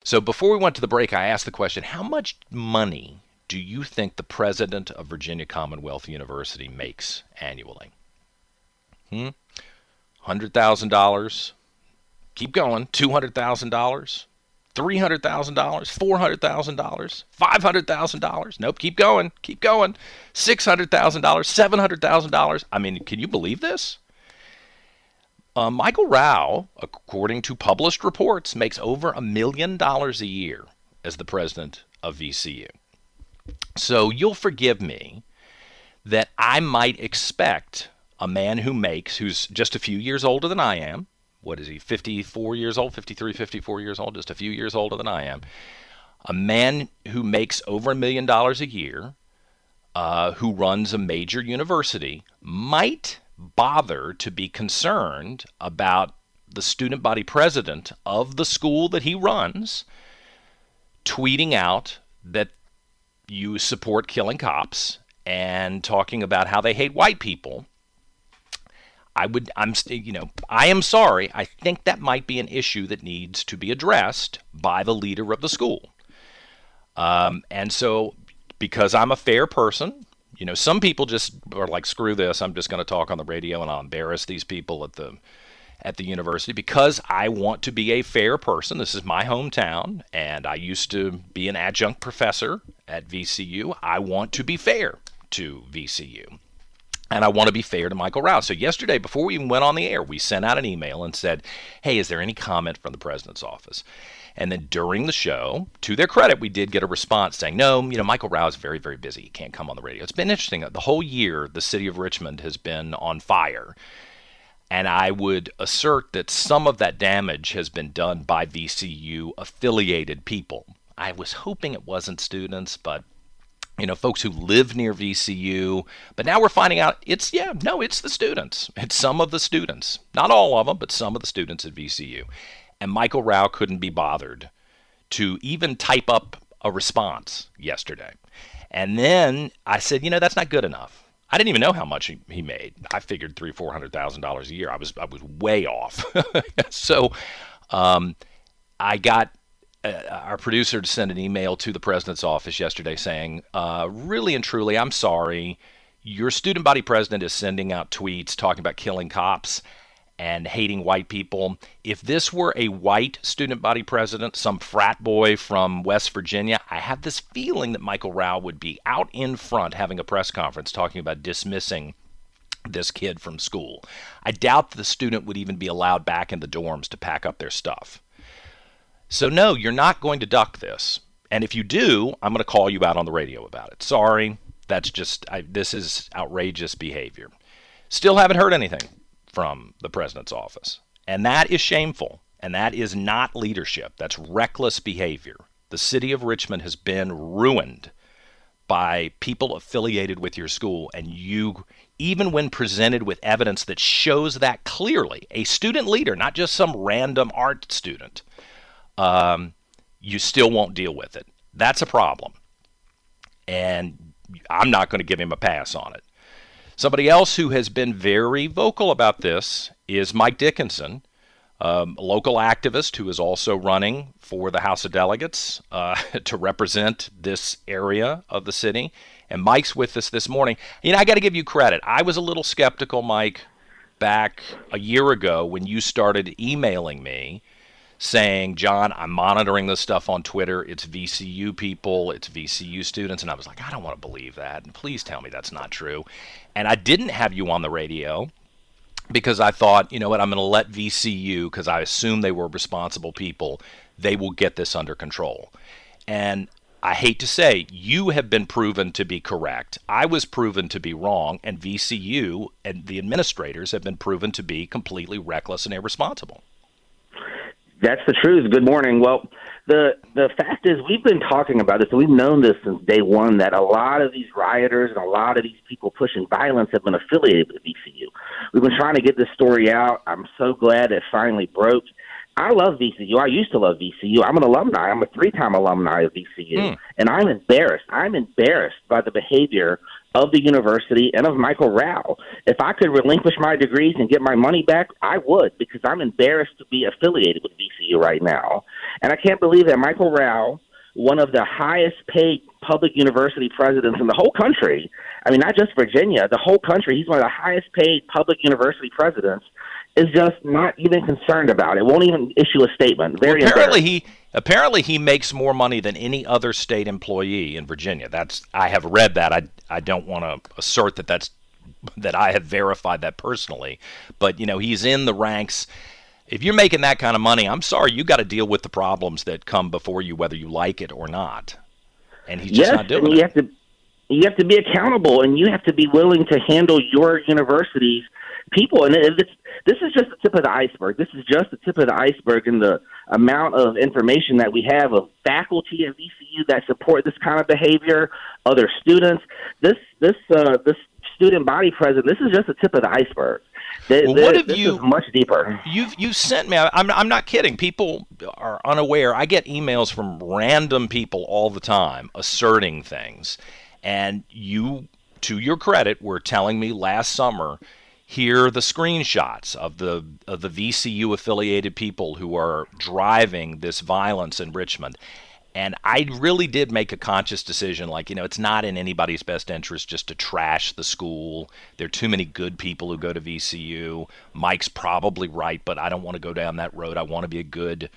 So before we went to the break, I asked the question, how much money do you think the president of Virginia Commonwealth University makes annually? $100,000. Keep going. $200,000. $300,000, $400,000, $500,000. Nope, keep going, keep going. $600,000, $700,000. I mean, can you believe this? Michael Rao, according to published reports, makes over $1 million a year as the president of VCU. So you'll forgive me that I might expect a man who's just a few years older than I am. What is he, 54 years old, 53, 54 years old, just a few years older than I am. A man who makes over $1 million a year, who runs a major university, might bother to be concerned about the student body president of the school that he runs tweeting out that you support killing cops and talking about how they hate white people. I am sorry. I think that might be an issue that needs to be addressed by the leader of the school. And so, because I'm a fair person, some people just are like, screw this. I'm just going to talk on the radio and I'll embarrass these people at the university because I want to be a fair person. This is my hometown, and I used to be an adjunct professor at VCU. I want to be fair to VCU. And I want to be fair to Michael Rao. So yesterday, before we even went on the air, we sent out an email and said, hey, is there any comment from the president's office? And then during the show, to their credit, we did get a response saying, no, Michael Rao is very, very busy. He can't come on the radio. It's been interesting. The whole year, the city of Richmond has been on fire. And I would assert that some of that damage has been done by VCU-affiliated people. I was hoping it wasn't students, but folks who live near VCU, but now we're finding out it's the students. It's some of the students. Not all of them, but some of the students at VCU. And Michael Rao couldn't be bothered to even type up a response yesterday. And then I said, that's not good enough. I didn't even know how much he made. I figured $300,000-$400,000 a year. I was way off. So I got our producer to send an email to the president's office yesterday saying, really and truly, I'm sorry. Your student body president is sending out tweets talking about killing cops and hating white people. If this were a white student body president, some frat boy from West Virginia, I have this feeling that Michael Rao would be out in front having a press conference talking about dismissing this kid from school. I doubt the student would even be allowed back in the dorms to pack up their stuff. So no, you're not going to duck this. And if you do, I'm going to call you out on the radio about it. Sorry, this is outrageous behavior. Still haven't heard anything from the president's office. And that is shameful. And that is not leadership. That's reckless behavior. The city of Richmond has been ruined by people affiliated with your school. And you, even when presented with evidence that shows that clearly, a student leader, not just some random art student, you still won't deal with it. That's a problem. And I'm not going to give him a pass on it. Somebody else who has been very vocal about this is Mike Dickinson, a local activist who is also running for the House of Delegates to represent this area of the city. And Mike's with us this morning. I got to give you credit. I was a little skeptical, Mike, back a year ago when you started emailing me saying, John, I'm monitoring this stuff on Twitter. It's VCU people. It's VCU students. And I was like, I don't want to believe that. And please tell me that's not true. And I didn't have you on the radio because I thought, I'm going to let VCU, because I assume they were responsible people, they will get this under control. And I hate to say, you have been proven to be correct. I was proven to be wrong. And VCU and the administrators have been proven to be completely reckless and irresponsible. That's the truth. Good morning. Well, the fact is we've been talking about this, and we've known this since day one, that a lot of these rioters and a lot of these people pushing violence have been affiliated with VCU. We've been trying to get this story out. I'm so glad it finally broke. I love VCU. I used to love VCU. I'm an alumni. I'm a 3-time alumni of VCU, and I'm embarrassed. I'm embarrassed by the behavior of the university and of Michael Rao. If I could relinquish my degrees and get my money back, I would, because I'm embarrassed to be affiliated with VCU right now. And I can't believe that Michael Rao, one of the highest paid public university presidents in the whole country, I mean, not just Virginia, the whole country, he's one of the highest paid public university presidents, is just not even concerned about it. Won't even issue a statement. Very apparently he makes more money than any other state employee in Virginia. I have read that. I don't want to assert that I have verified that personally, but he's in the ranks. If you're making that kind of money, I'm sorry, you got to deal with the problems that come before you, whether you like it or not. And he's just not doing it. You have to be accountable, and you have to be willing to handle your university's people. And this is just the tip of the iceberg. This is just the tip of the iceberg in the amount of information that we have of faculty at VCU that support this kind of behavior, other students. This student body president, this is just the tip of the iceberg. This is much deeper. You sent me. I'm not kidding. People are unaware. I get emails from random people all the time asserting things, and you, to your credit, were telling me last summer, here are the screenshots of the VCU affiliated people who are driving this violence in Richmond. And I really did make a conscious decision, it's not in anybody's best interest just to trash the school. There are too many good people who go to VCU. Mike's probably right, but I don't want to go down that road. I want to be a good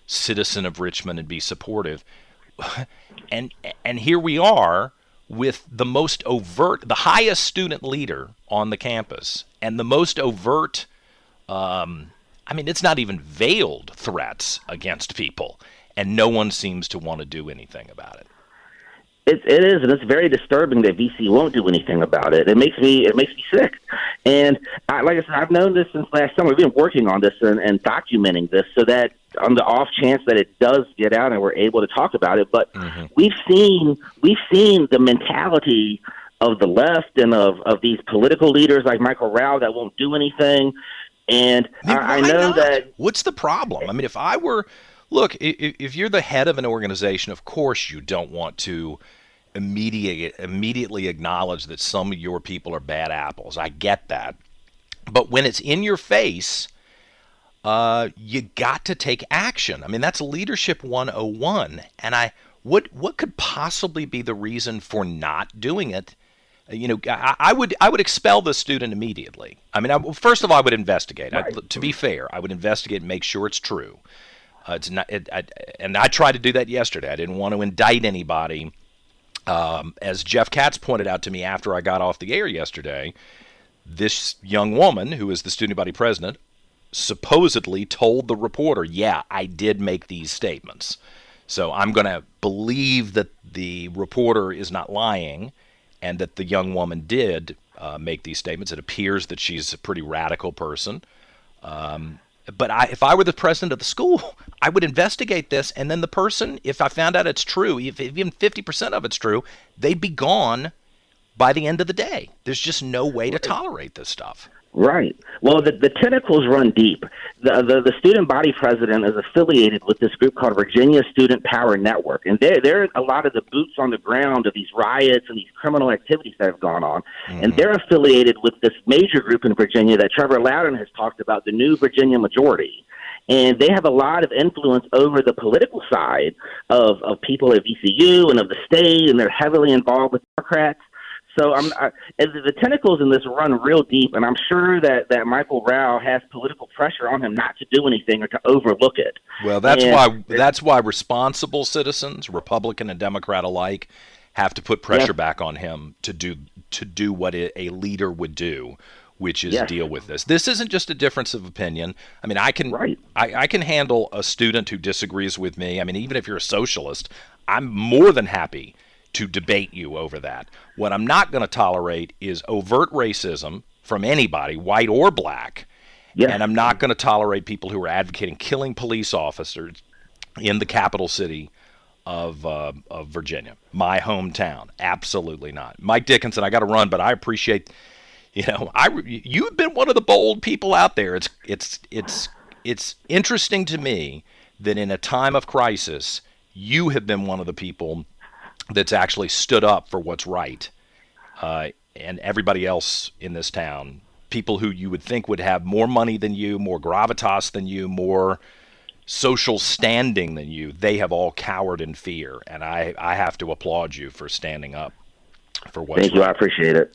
citizen of Richmond and be supportive. And here we are with the most overt, the highest student leader on the campus, and the most overt, it's not even veiled threats against people. And no one seems to want to do anything about it. It is, and it's very disturbing that VC won't do anything about it. It makes me sick. And like I said, I've known this since last summer. We've been working on this and documenting this so that on the off chance that it does get out and we're able to talk about it. But we've seen the mentality of the left and of these political leaders like Michael Rao that won't do anything. And I know that. What's the problem? If I were. Look, if you're the head of an organization, of course you don't want to immediately acknowledge that some of your people are bad apples. I get that. But when it's in your face, you got to take action. That's Leadership 101. And what could possibly be the reason for not doing it? I would expel the student immediately. First of all, I would investigate. Right. To be fair, I would investigate and make sure it's true. And I tried to do that yesterday. I didn't want to indict anybody. As Jeff Katz pointed out to me after I got off the air yesterday, this young woman, who is the student body president, supposedly told the reporter, yeah, I did make these statements. So I'm going to believe that the reporter is not lying and that the young woman did make these statements. It appears that she's a pretty radical person. But if I were the president of the school, I would investigate this, and then the person, if I found out it's true, if even 50% of it's true, they'd be gone by the end of the day. There's just no way to tolerate this stuff. Right. Well, the tentacles run deep. The student body president is affiliated with this group called Virginia Student Power Network, and they're a lot of the boots on the ground of these riots and these criminal activities that have gone on. And they're affiliated with this major group in Virginia that Trevor Loudon has talked about, the New Virginia Majority. And they have a lot of influence over the political side of people at VCU and of the state, and they're heavily involved with Democrats. So the tentacles in this run real deep, and I'm sure that Michael Rao has political pressure on him not to do anything or to overlook it. Well, that's why responsible citizens, Republican and Democrat alike, have to put pressure back on him to do what a leader would do, which is deal with this. This isn't just a difference of opinion. I can handle a student who disagrees with me. Even if you're a socialist, I'm more than happy to debate you over that. What I'm not going to tolerate is overt racism from anybody, white or black. Yeah. And I'm not going to tolerate people who are advocating killing police officers in the capital city of Virginia, my hometown. Absolutely not. Mike Dickinson, I got to run, but I appreciate, you've been one of the bold people out there. It's interesting to me that in a time of crisis, you have been one of the people that's actually stood up for what's right. and everybody else in this town, people who you would think would have more money than you, more gravitas than you, more social standing than you, they have all cowered in fear. And I have to applaud you for standing up for what's Thank you. right. I appreciate it.